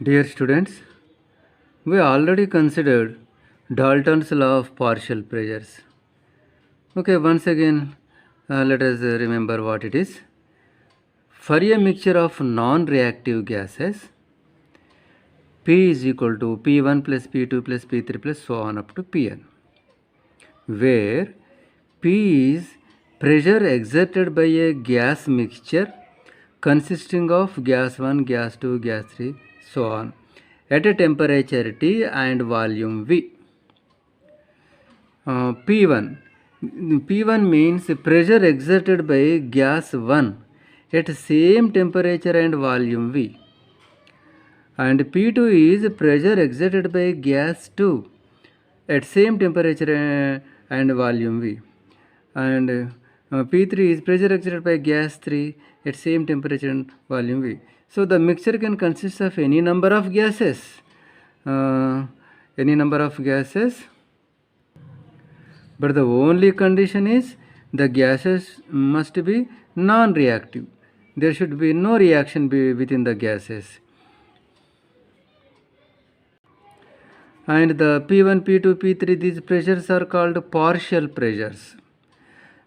Dear students, we already considered Dalton's law of partial pressures. Okay, once again, let us remember what it is. For a mixture of non-reactive gases, P is equal to P1 plus P2 plus P3 plus so on up to Pn, where P is pressure exerted by a gas mixture consisting of gas 1, gas 2, gas 3, so on, at a temperature T and volume V. P1. P1 means pressure exerted by gas 1 at same temperature and volume V. And P2 is pressure exerted by gas 2 at same temperature and volume V. And P3 is pressure exerted by gas 3 at same temperature and volume V. So the mixture can consist of any number of gases. But the only condition is the gases must be non-reactive. There should be no reaction within the gases. And the P1, P2, P3, these pressures are called partial pressures.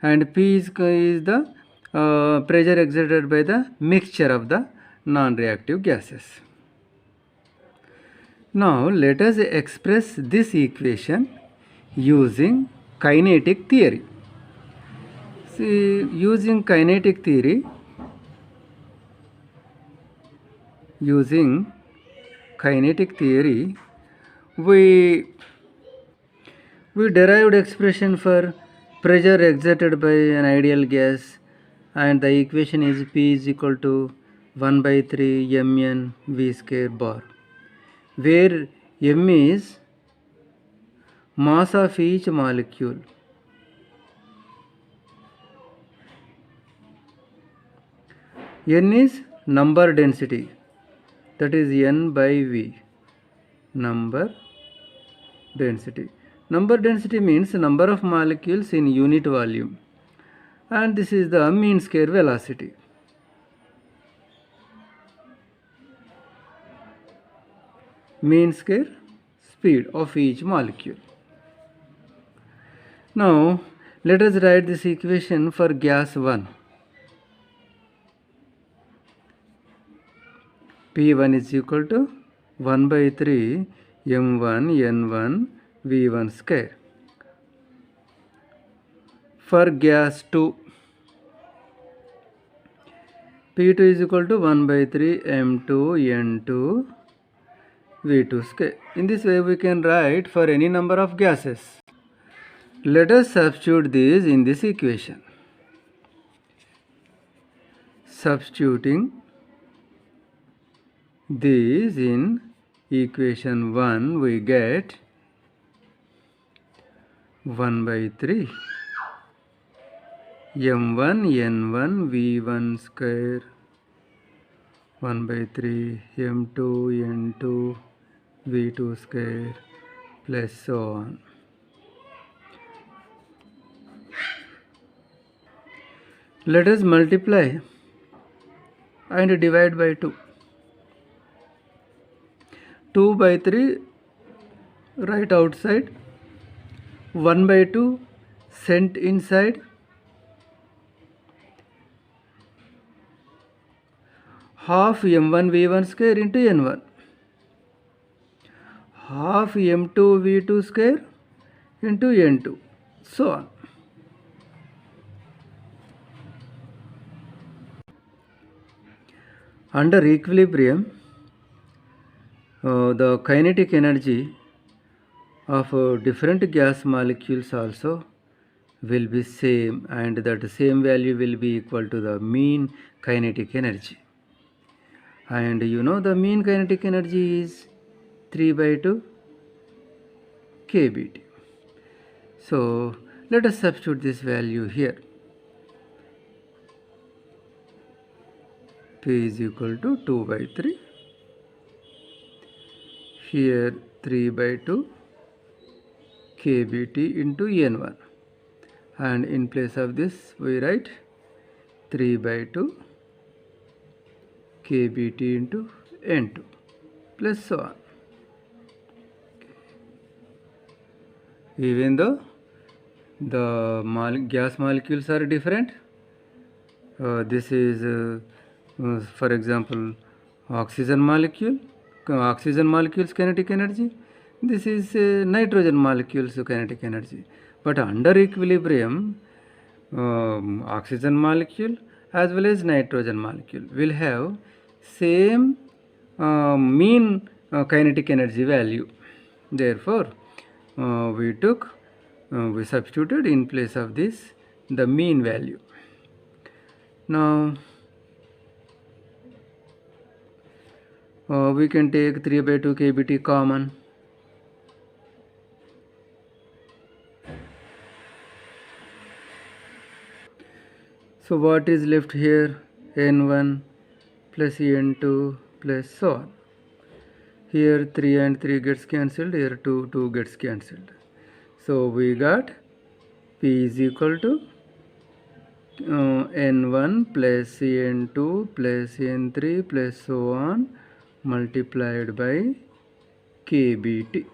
And P is the pressure exerted by the mixture of the non-reactive gases. Now let us express this equation using kinetic theory. See, using kinetic theory, we derived expression for pressure exerted by an ideal gas, and the equation is P is equal to 1 by 3 mn v square bar, where m is mass of each molecule, n is number density, that is n by v, number density. Number density means number of molecules in unit volume, and this is the mean square velocity. Mean square speed of each molecule. Now let us write this equation for gas 1. P1 is equal to 1 by 3 m1 n1 v1 square. For gas 2, P2 is equal to 1 by 3 m2 n2 v2 square. In this way we can write for any number of gases. Let us substitute these in this equation. Substituting these in equation 1, we get 1 by 3 m1 n1 v1 square, 1 by 3 m2 n2 v2 square, plus so on. Let us multiply and divide by 2. 2 by 3 right outside, 1 by 2 sent inside, half m1 v1 square into n1, half m2 v2 square into n2, so on. Under equilibrium, the kinetic energy of different gas molecules also will be same, and that same value will be equal to the mean kinetic energy. And you know the mean kinetic energy is 3 by 2 kBT. So let us substitute this value here. P is equal to 2 by 3. Here 3 by 2 kBT into n1. And in place of this we write 3 by 2 kBT into n2 plus so on. Even though the gas molecules are different, this is for example oxygen molecule's kinetic energy, this is nitrogen molecule's kinetic energy, but under equilibrium oxygen molecule as well as nitrogen molecule will have same mean kinetic energy value. Therefore we substituted in place of this the mean value. Now we can take 3 by 2 kBT common. So what is left here? N1 plus N2 plus so on. Here 3 and 3 gets cancelled, here 2 gets cancelled. So we got P is equal to N1 plus N2 plus N3 plus so on multiplied by kBT.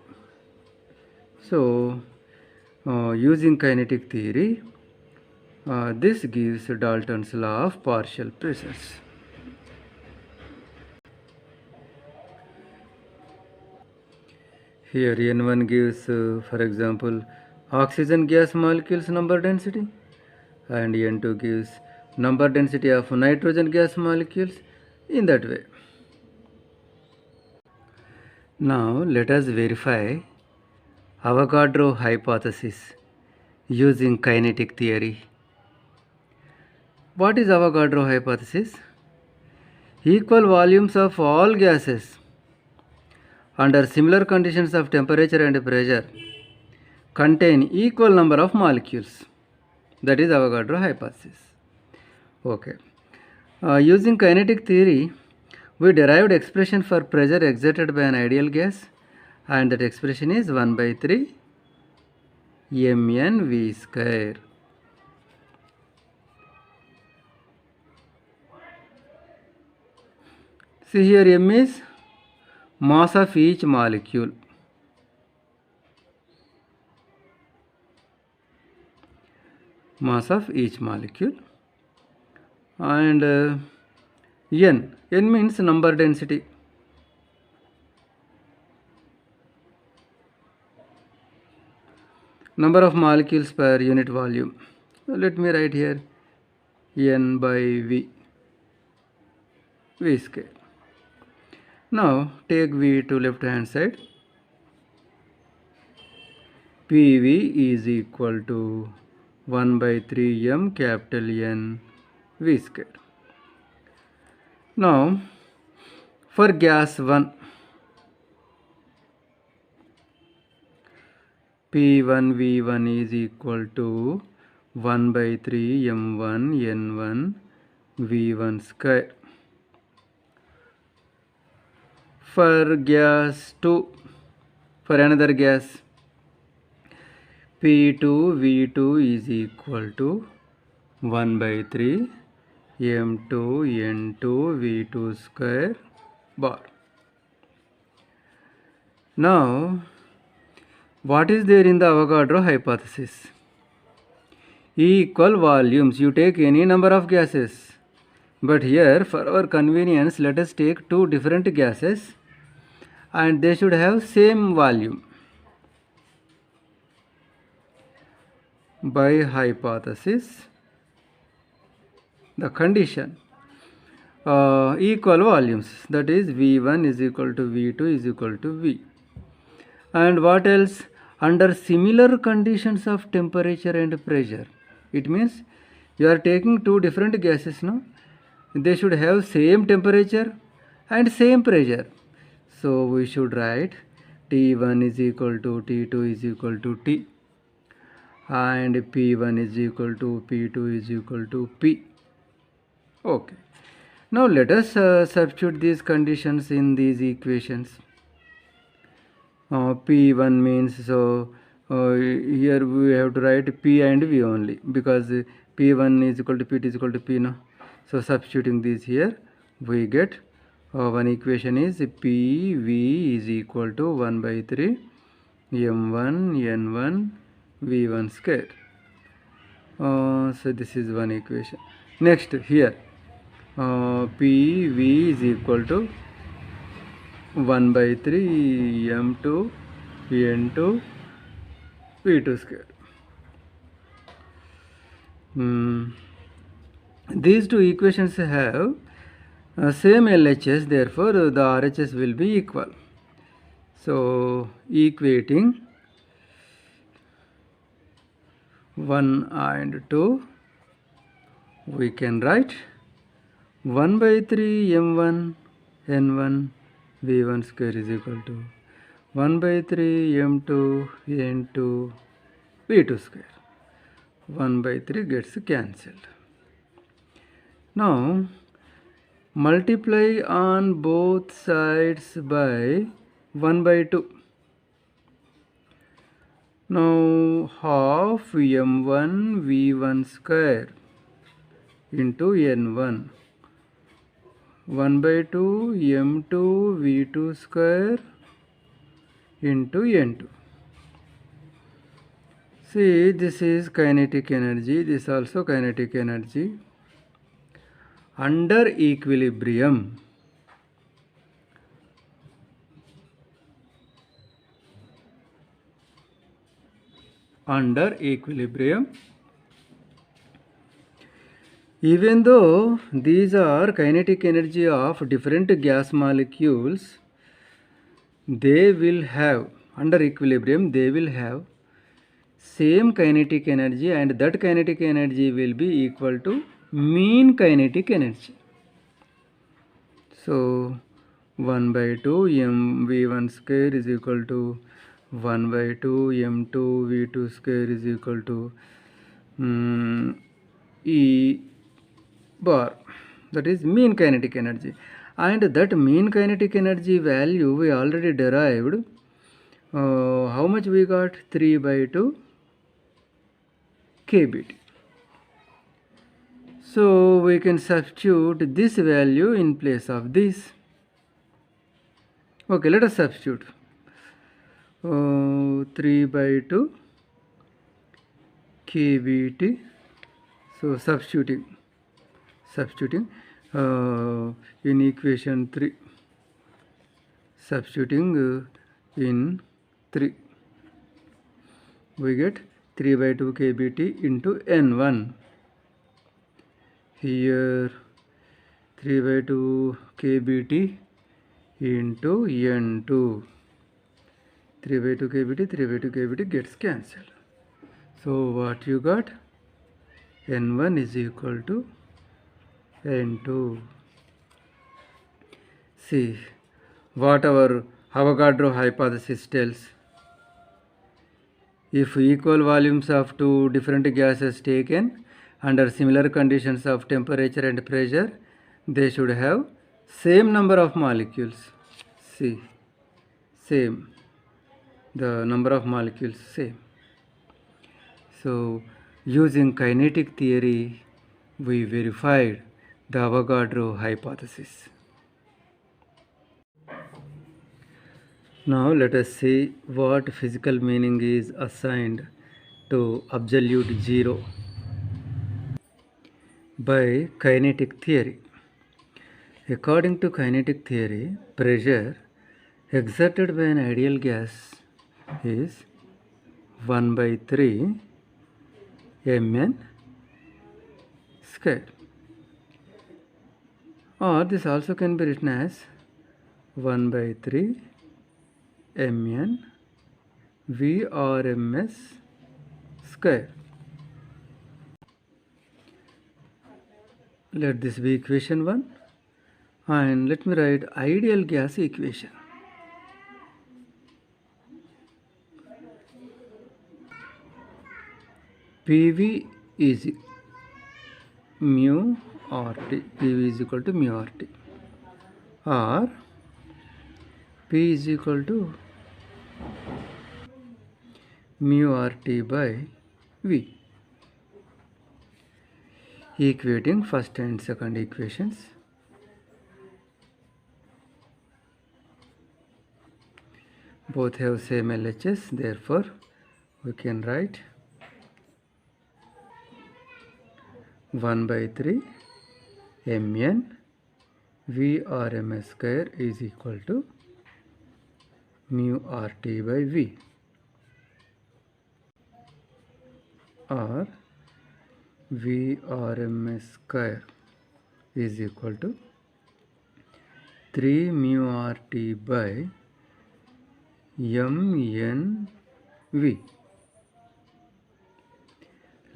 So using kinetic theory, this gives Dalton's law of partial pressures. Here N1 gives for example oxygen gas molecules number density, and N2 gives number density of nitrogen gas molecules in that way. Now let us verify Avogadro hypothesis using kinetic theory. What is Avogadro hypothesis? Equal volumes of all gases under similar conditions of temperature and pressure contain equal number of molecules. That is Avogadro hypothesis. Okay. Using kinetic theory, we derived expression for pressure exerted by an ideal gas, and that expression is 1 by 3 mn v square. See here, m is mass of each molecule. Mass of each molecule. And n means number density. Number of molecules per unit volume. So let me write here n by v square. Now take v to left hand side. PV is equal to 1 by 3 m capital N v square. Now for gas 1, P1 V1 is equal to 1 by 3 m1 n1 v1 square. For gas 2, for another gas, P2 V2 is equal to 1 by 3 m2 n2 v2 square bar. Now what is there in the Avogadro hypothesis? Equal volumes. You take any number of gases, but here for our convenience let us take two different gases and they should have same volume. By hypothesis, the condition equal volumes, that is V1 is equal to V2 is equal to V. And what else? Under similar conditions of temperature and pressure. It means you are taking two different gases, no? They should have same temperature and same pressure. So we should write T1 is equal to T2 is equal to T, and P1 is equal to P2 is equal to P. Okay. Now let us substitute these conditions in these equations. P1 means, so here we have to write P and V only, because P1 is equal to P2 is equal to P, no? So substituting these here, we get One equation is PV is equal to 1 by 3 m1 n1 v1 square. So this is one equation. Next here PV is equal to 1 by 3 m2 n2 v2 square. These two equations have same LHS, therefore the RHS will be equal. So equating 1 and 2, we can write 1 by 3 m1 n1 v1 square is equal to 1 by 3 m2 n2 v2 square. 1 by 3 gets cancelled. Now multiply on both sides by 1 by 2. Now half m1 v1 square into n1, 1 by 2 m2 v2 square into n2. See, this is kinetic energy, this also kinetic energy. Under equilibrium, even though these are kinetic energy of different gas molecules, they will have, under equilibrium, they will have same kinetic energy, and that kinetic energy will be equal to mean kinetic energy. So 1 by 2 mv1 square is equal to 1 by 2 m2 v2 square is equal to E bar, that is mean kinetic energy. And that mean kinetic energy value we already derived. How much we got? 3 by 2 kBT. So we can substitute this value in place of this. Okay, let us substitute 3 by 2 kBT. So substituting in equation 3, substituting in 3, we get 3 by 2 kBT into n1. Here 3 by 2 kBT into n2. 3 by 2 kBT, 3 by 2 kBT gets cancelled. So what you got? n1 is equal to n2. See what our Avogadro hypothesis tells. If equal volumes of two different gases taken under similar conditions of temperature and pressure, they should have same number of molecules. See, same, the number of molecules same. So using kinetic theory, we verified the Avogadro hypothesis. Now let us see what physical meaning is assigned to absolute zero by kinetic theory. According to kinetic theory, pressure exerted by an ideal gas is 1 by 3 mn square, or this also can be written as 1 by 3 mn Vrms square. Let this be equation 1, and let me write ideal gas equation. PV is mu RT, PV is equal to mu RT, or P is equal to mu RT by V. Equating first and second equations. both have same LHS, therefore we can write 1 by 3 mn Vrms square is equal to mu RT by V, or Vrms square is equal to 3 mu RT by mnv.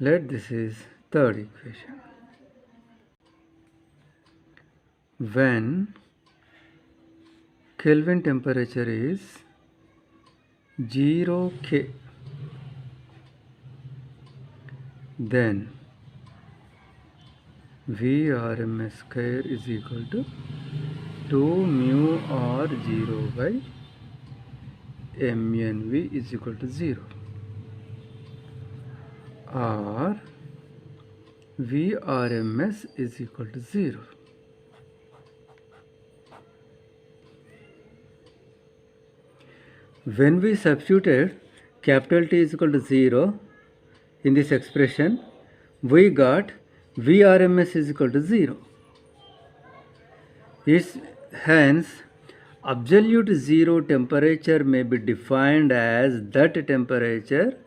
Let this is third equation. When Kelvin temperature is 0 K, then Vrms square is equal to 2 mu R0 by mnv is equal to 0, or Vrms is equal to 0. When we substituted capital T is equal to 0 in this expression, we got Vrms is equal to 0. Hence, absolute zero temperature may be defined as that temperature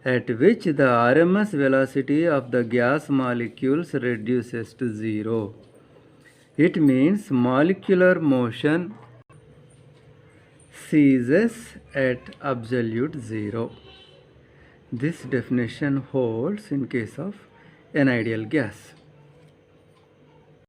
at which the RMS velocity of the gas molecules reduces to 0. It means molecular motion ceases at absolute zero. This definition holds in case of an ideal gas.